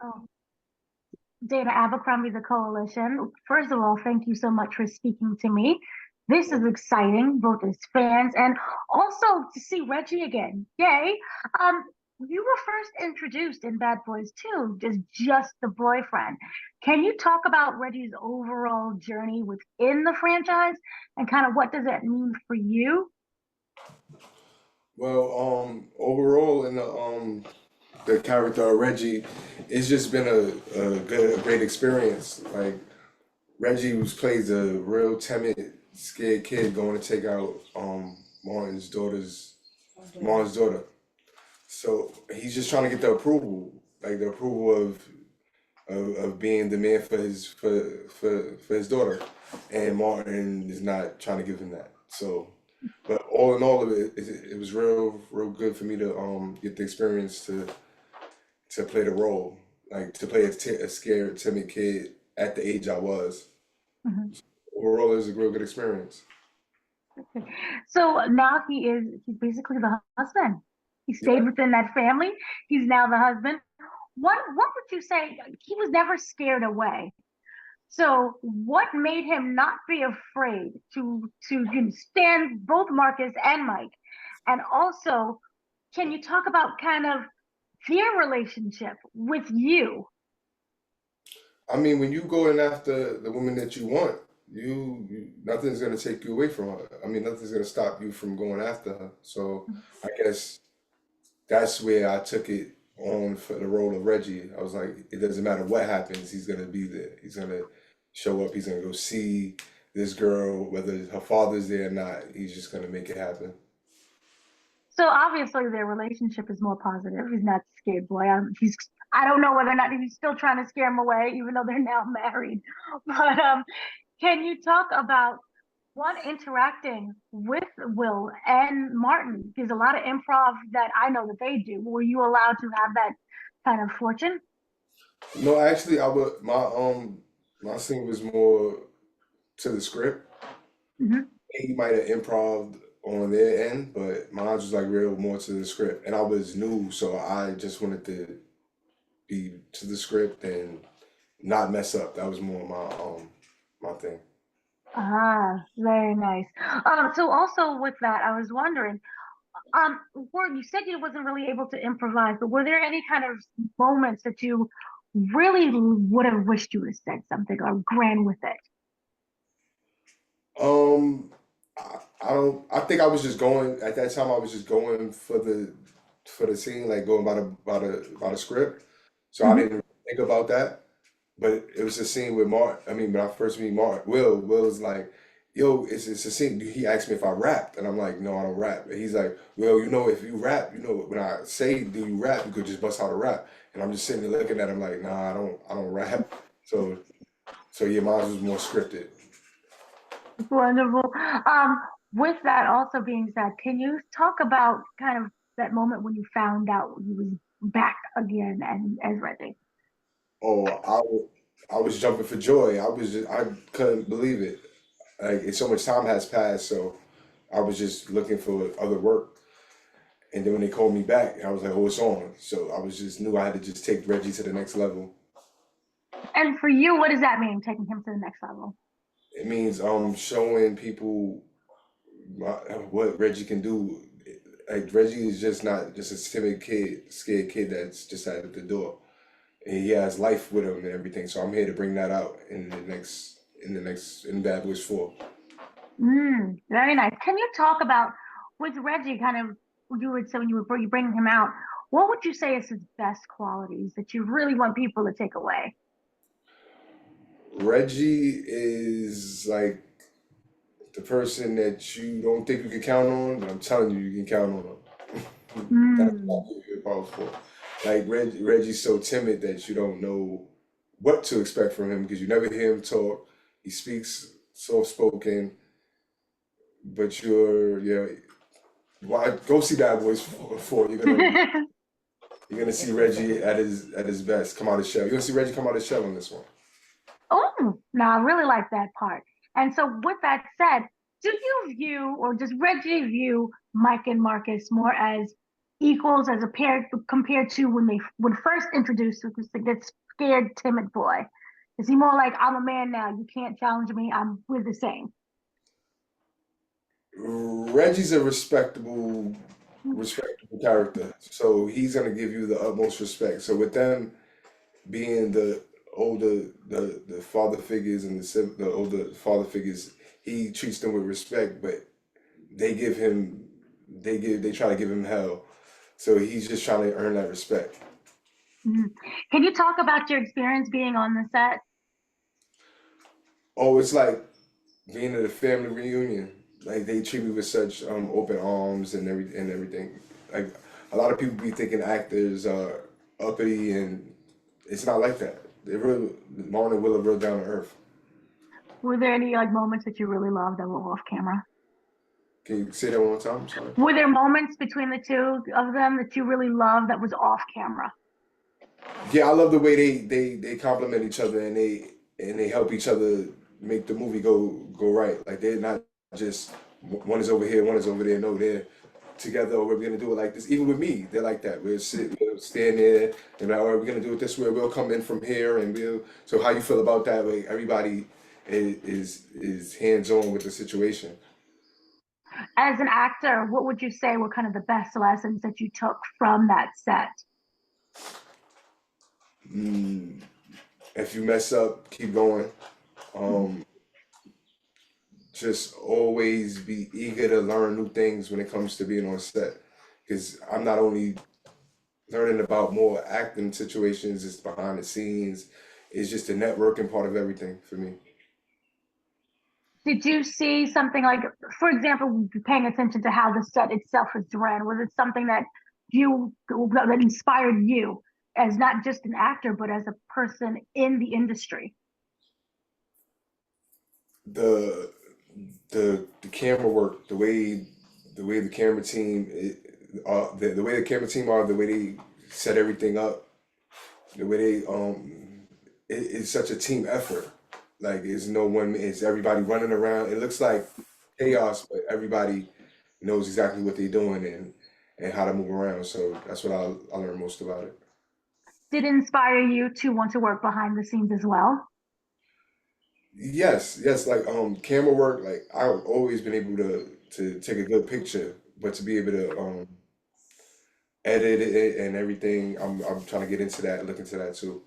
Oh, Dana Abercrombie, the Koalition. First of all, thank you so much for speaking to me. This is exciting, both as fans and also to see Reggie again. Yay! Um, you were first introduced in Bad Boys 2 as just the boyfriend. Can you talk about Reggie's overall journey within the franchise and kind of what does that mean for you? Well, overall in the character of Reggie, it's just been a great experience. Like Reggie was plays a real timid, scared kid going to take out Martin's daughter's Martin's daughter. So he's just trying to get the approval, like the approval of being the man for for his daughter, and Martin is not trying to give him that. So, but all in all of it, it was real good for me to get the experience to play the role, like to play a scared, timid kid at the age I was. Mhm. Overall, it was a real good experience. So now he's basically the husband. He Yeah. stayed within that family. He's now the husband. What would you say? He was never scared away. So what made him not be afraid to stand both Marcus and Mike? And also, can you talk about kind of their relationship with you? I mean, when you go in after the woman that you want, nothing's gonna take you away from her. I mean, nothing's gonna stop you from going after her. So I guess that's where I took it on for the role of Reggie. I was like, it doesn't matter what happens, he's gonna be there. He's gonna show up. He's gonna go see this girl, whether her father's there or not. He's just gonna make it happen. So obviously their relationship is more positive. He's not scared boy. I don't know whether or not he's still trying to scare him away, even though they're now married. But can you talk about one interacting with Will and Martin? There's a lot of improv that I know that they do. Were you allowed to have that kind of fortune? No, actually, I would my scene was more to the script. Hmm. He might have improv on their end, but mine was like real more to the script. And I was new, so I just wanted to be to the script and not mess up. That was more my thing. Ah, very nice. So also with that, I was wondering, you said you wasn't really able to improvise, but were there any kind of moments that you really would have wished you would have said something or ran with it? Um, I don't. I think I was just going at that time. I was just going for the scene, like going by the script. So I Hmm. didn't think about that. But it was a scene with Mark. I mean, when I first meet Mark, Will was like, "Yo, it's a scene." He asked me if I rapped, and I'm like, "No, I don't rap." And he's like, "Well, you know, if you rap, you know, when I say do you rap, you could just bust out a rap." And I'm just sitting there looking at him like, "Nah, I don't rap." So yeah, mine was more scripted. Wonderful. Um, with that also being said, can you talk about kind of that moment when you found out he was back again and as Reggie? Oh, I was jumping for joy. I couldn't believe it. Like so much time has passed, so I was just looking for other work. And then when they called me back, I was like, "Oh, it's on." So I was just knew I had to just take Reggie to the next level. And for you, what does that mean, taking him to the next level? It means showing people what Reggie can do. Like Reggie is just not just a timid kid, scared kid that's just at the door. And he has life with him and everything. So I'm here to bring that out in Bad Boys 4. Very nice. Can you talk about with Reggie, kind of you would say when you bring him out, what would you say is his best qualities that you really want people to take away? Reggie is like the person that you don't think you can count on, but I'm telling you, you can count on him. That's Mm. what you're powerful. Like Reggie's so timid that you don't know what to expect from him because you never hear him talk. He speaks soft spoken, but why go see Bad Boys 4. You're gonna see Reggie at his best, come out of his shell. You're gonna see Reggie come out of his shell in this one. Oh, no, I really like that part. And so, with that said, do you view or does Reggie view Mike and Marcus more as equals as a pair compared to when they would first introduced this scared, timid boy? Is he more like, I'm a man now, you can't challenge me, we're the same? Reggie's a respectable character, so he's gonna give you the utmost respect. So with them being the older, the father figures and the older father figures, he treats them with respect, but they give him, they try to give him hell. So he's just trying to earn that respect. Mhm. Can you talk about your experience being on the set? Oh, it's like being at a family reunion. Like they treat me with such open arms and everything. Like a lot of people be thinking actors are uppity, and it's not like that. They really, Marlon and Will are real down to earth. Were there any like moments that you really loved that were off camera? Can you say that one more time? Sorry. Were there moments between the two of them that you really loved that was off camera? Yeah, I love the way they compliment each other, and they help each other make the movie go right. Like they're not just one is over here, one is over there. No, they're together. Or we're gonna do it like this. Even with me, they're like that. We'll stand there and be like, all right, we're gonna do it this way. We'll come in from here, and we'll. So how you feel about that? Like everybody is hands on with the situation. As an actor, what would you say were kind of the best lessons that you took from that set? Mm, if you mess up, keep going. Um, just always be eager to learn new things when it comes to being on set. Because I'm not only learning about more acting situations, it's behind the scenes. It's just the networking part of everything for me. Did you see something like, for example, paying attention to how the set itself is ran? Was it something that that inspired you as not just an actor, but as a person in the industry? The the camera work, the way the camera team, the way the camera team are, the way they set everything up, the way it's such a team effort. Like it's no one, it's everybody running around. It looks like chaos, but everybody knows exactly what they're doing and how to move around. So that's what I learned most about it. Did it inspire you to want to work behind the scenes as well? Yes, yes, like camera work, like I've always been able to take a good picture, but to be able to edit it and everything, I'm trying to get into that, look into that too.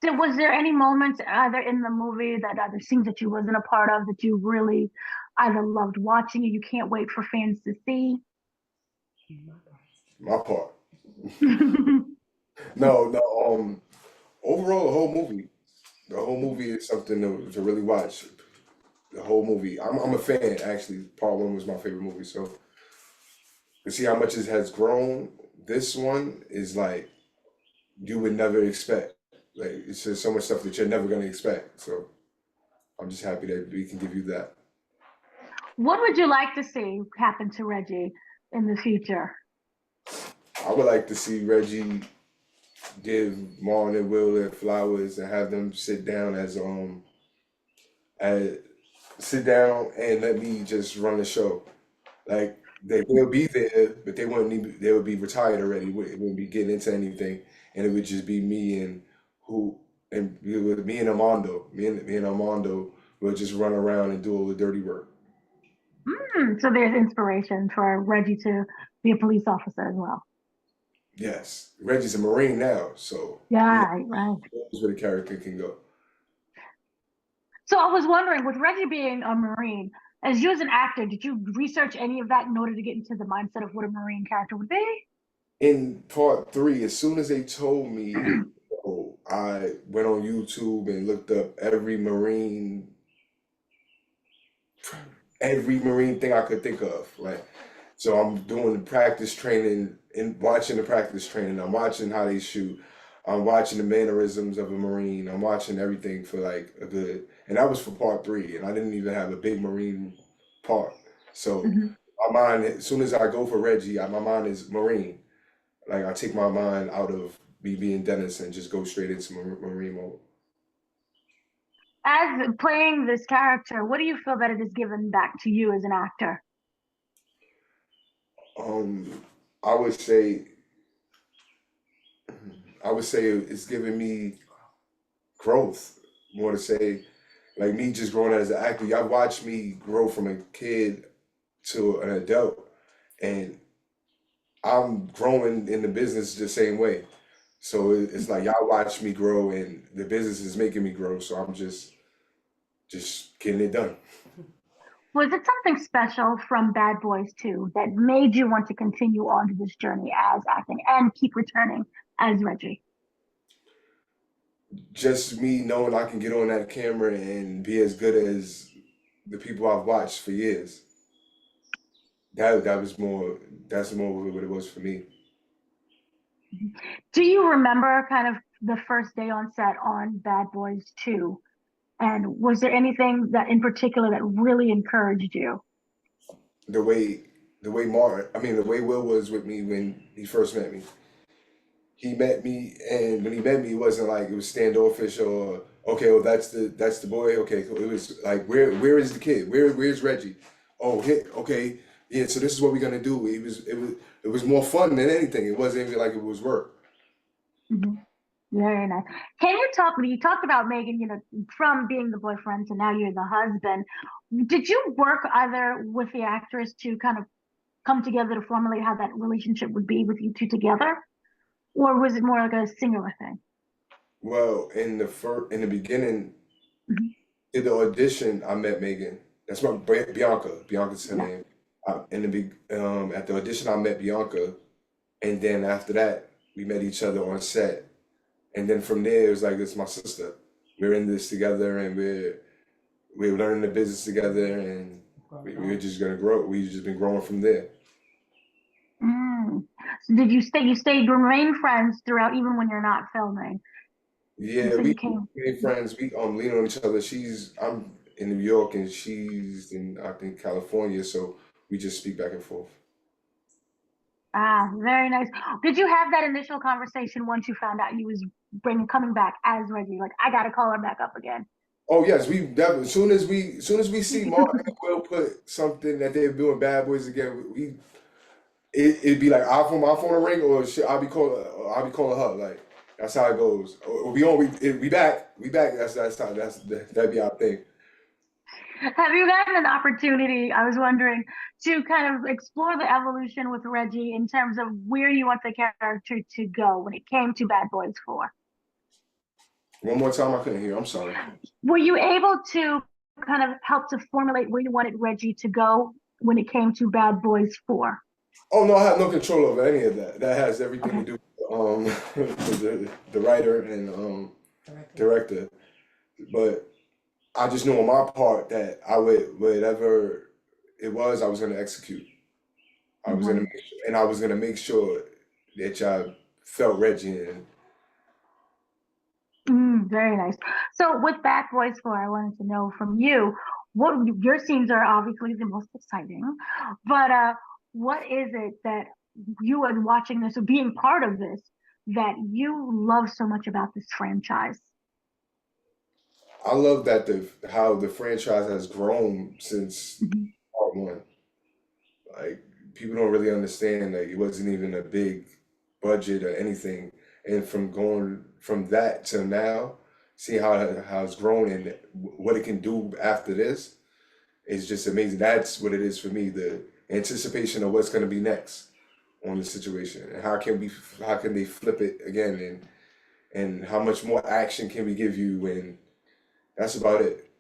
Was there any moments either in the movie that other scenes that you wasn't a part of that you really either loved watching or you can't wait for fans to see? My part. No, no, overall the whole movie is something to really watch. The whole movie. I'm a fan actually. Part one was my favorite movie, so to see how much it has grown, this one is like you would never expect. Like it's just so much stuff that you're never gonna expect. So I'm just happy that we can give you that. What would you like to see happen to Reggie in the future? I would like to see Reggie give Marlon and Will their flowers and have them as sit down and let me just run the show. Like they'll be there, but they would be retired already. It wouldn't be getting into anything, and it would just be me and who and with me and Armando. Me and Armando will just run around and do all the dirty work. So there's inspiration for Reggie to be a police officer as well. Yes, Reggie's a Marine now, so he Yeah, right. knows where the character can go. So I was wondering, with Reggie being a Marine, as you as an actor, did you research any of that in order to get into the mindset of what a Marine character would be? In part three, as soon as they told me, oh, I went on YouTube and looked up every Marine thing I could think of. Like, so I'm doing the practice training and watching the practice training. I'm watching how they shoot. I'm watching the mannerisms of a Marine. I'm watching everything for like a good, and that was for part three, and I didn't even have a big Marine part. So Mhm. my mind, as soon as I go for Reggie, my mind is Marine. Like I take my mind out of me being Dennis and just go straight into Marine mode. As playing this character, what do you feel that it has given back to you as an actor? Um, I would say, I would say it's giving me growth more to say, like me just growing as an actor. Y'all watched me grow from a kid to an adult, and I'm growing in the business the same way. So it's like y'all watch me grow, and the business is making me grow. So I'm just getting it done. Was it something special from Bad Boys 2 that made you want to continue on to this journey as acting and keep returning as Reggie? Just me knowing I can get on that camera and be as good as the people I've watched for years. That was more. That's more what it was for me. Do you remember kind of the first day on set on Bad Boys 2? And was there anything that in particular that really encouraged you? The way the way Martin, I mean the way Will was with me when he first met me. He met me, and when he met me, it wasn't like it was standoffish or okay, well that's the boy. Okay, cool. It was like where is the kid? Where's Reggie? Oh, hit okay, yeah. So this is what we're gonna do. It was more fun than anything. It wasn't even like it was work. Mhm. Very nice. Can you talk? You talked about Megan, from being the boyfriend to now you're the husband. Did you work either with the actress to kind of come together to formulate how that relationship would be with you two together, or was it more like a singular thing? Well, in the beginning, Mhm. in the audition, I met Megan. That's my Bianca. Bianca's her Yeah. name. At the audition, I met Bianca, and then after that, we met each other on set. And then from there, it was like, it's my sister. We're in this together, and we're learning the business together, and we're just gonna grow. We've just been growing from there. Mm. So did you stay? You stayed, remain friends throughout, even when you're not filming, Yeah, until you we came. made friends. We lean on each other. I'm in New York, and she's in I think California, so we just speak back and forth. Ah, very nice. Did you have that initial conversation once you found out you was bringing coming back as Reggie? Like, I gotta call her back up again. Oh yes, we definitely. As soon as we see Martin and Will put something that they're doing Bad Boys again, it'd be like our phone will ring, or shit, I'll be calling her. Like that's how it goes. Or we back. That'd be our thing. Have you gotten an opportunity? I was wondering to kind of explore the evolution with Reggie in terms of where you want the character to go when it came to Bad Boys 4. One more time, I couldn't hear. I'm sorry. Were you able to kind of help to formulate where you wanted Reggie to go when it came to Bad Boys 4? Oh no, I have no control over any of that. That has everything to Okay. do with the writer and director. But I just knew on my part that I would whatever it was, I was going to execute. I was gonna Mhm. make sure, and I was gonna make sure that y'all felt Reggie in. Very nice. So with Bad Boys 4, I wanted to know from you, what your scenes are obviously the most exciting, but what is it that you are watching this or being part of this that you love so much about this franchise? I love that the how the franchise has grown since Mhm. part one. Like people don't really understand. Like it wasn't even a big budget or anything, and from going from that to now, seeing how it's grown and what it can do after this is just amazing. That's what it is for me. The anticipation of what's going to be next on the situation and how can they flip it again and how much more action can we give you, and that's about it.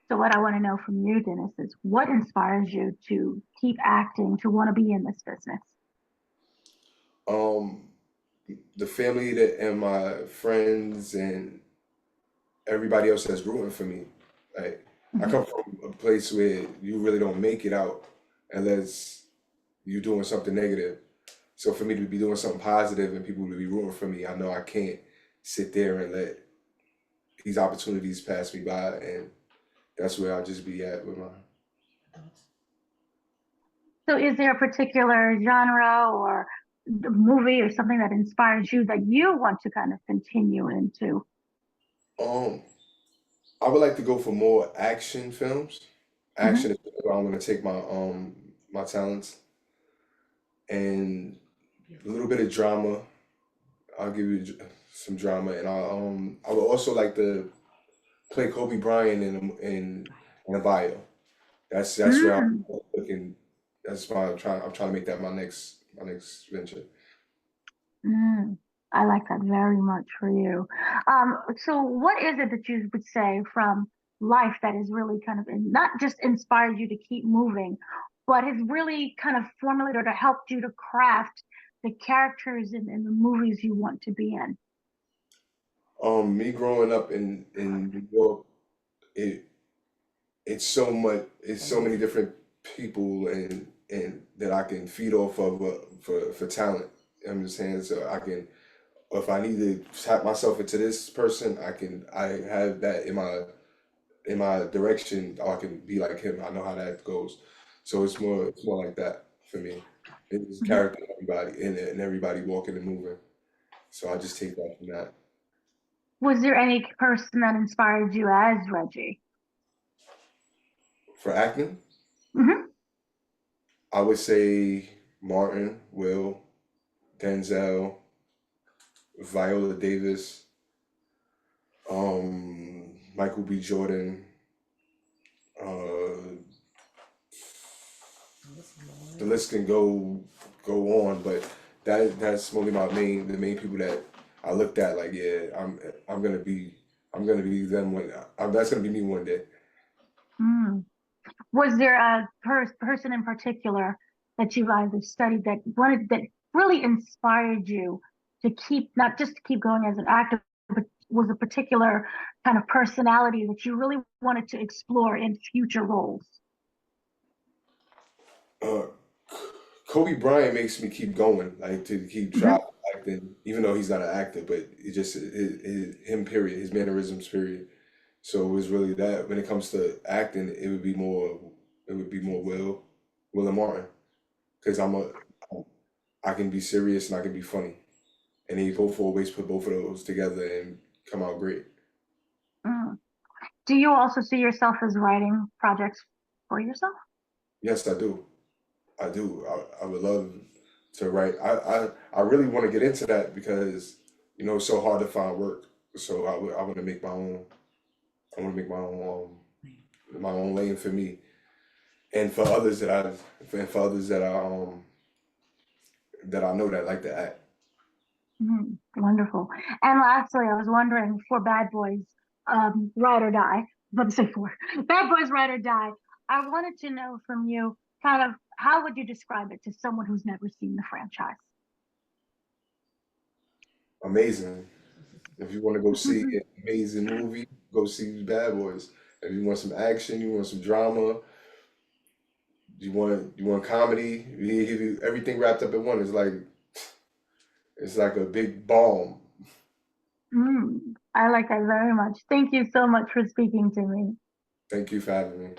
So what I want to know from you, Dennis, is what inspires you to keep acting, to want to be in this business? Um, the family that and my friends and everybody else that's rooting for me. Like I Mhm. come from a place where you really don't make it out unless you're doing something negative. So for me to be doing something positive and people to be rooting for me, I know I can't sit there and let these opportunities pass me by, and that's where I'll just be at with my. So is there a particular genre or movie or something that inspires you that you want to kind of continue into? Um, I would like to go for more action films. Action Mhm. is where I'm gonna take my talents. and a little bit of drama. I'll give you some drama, and I would also like to play Kobe Bryant in a bio. That's where I'm Mm, looking. That's why I'm trying to make that my next venture. mm. I like that very much for you. So what is it that you would say from life that is really kind of not just inspired you to keep moving, but has really kind of formulated or helped you to craft the characters in the movies you want to be in? Me growing up in New York, it it's so many different people and that I can feed off of for talent. I'm just saying, so I can, if I need to tap myself into this person, I have that in my direction, or I can be like him. I know how that goes. So it's more like that for me. It's Mhm. character in everybody and everybody walking and moving. So I just take that from that. Was there any person that inspired you as Reggie? For acting, Hmm. I would say Martin, Will, Denzel, Viola Davis, Michael B. Jordan. Uh, the list can go on, but that's only the main people that I looked at. Like, yeah, I'm gonna be I'm gonna be them that's gonna be me one day. Mm. Was there a person in particular that you've either studied that really inspired you to keep not just to keep going as an actor, but was a particular kind of personality that you really wanted to explore in future roles? Uh, Kobe Bryant makes me keep going, like to keep trying Hmm. acting, even though he's not an actor, but him period, his mannerisms period. So it was really that. When it comes to acting, it would be more Will and Martin, because I can be serious and I can be funny, and he both always put both of those together and come out great. Mm. Do you also see yourself as writing projects for yourself? Yes, I do. I do. I would love to write. I really want to get into that because it's so hard to find work. So I want to make my own. I want to make my own lane for me and for others for others that I know that like to act. Mhm. Wonderful. And lastly, I was wondering for Bad Boys, Ride or Die, let's say for Bad Boys Ride or Die, I wanted to know from you kind of how would you describe it to someone who's never seen the franchise? Amazing. If you want to go see Mhm. an amazing movie, go see Bad Boys. If you want some action, you want some drama, you want comedy, we give you everything wrapped up in one. It's like a big balm. I like that very much. Thank you so much for speaking to me. Thank you for having me.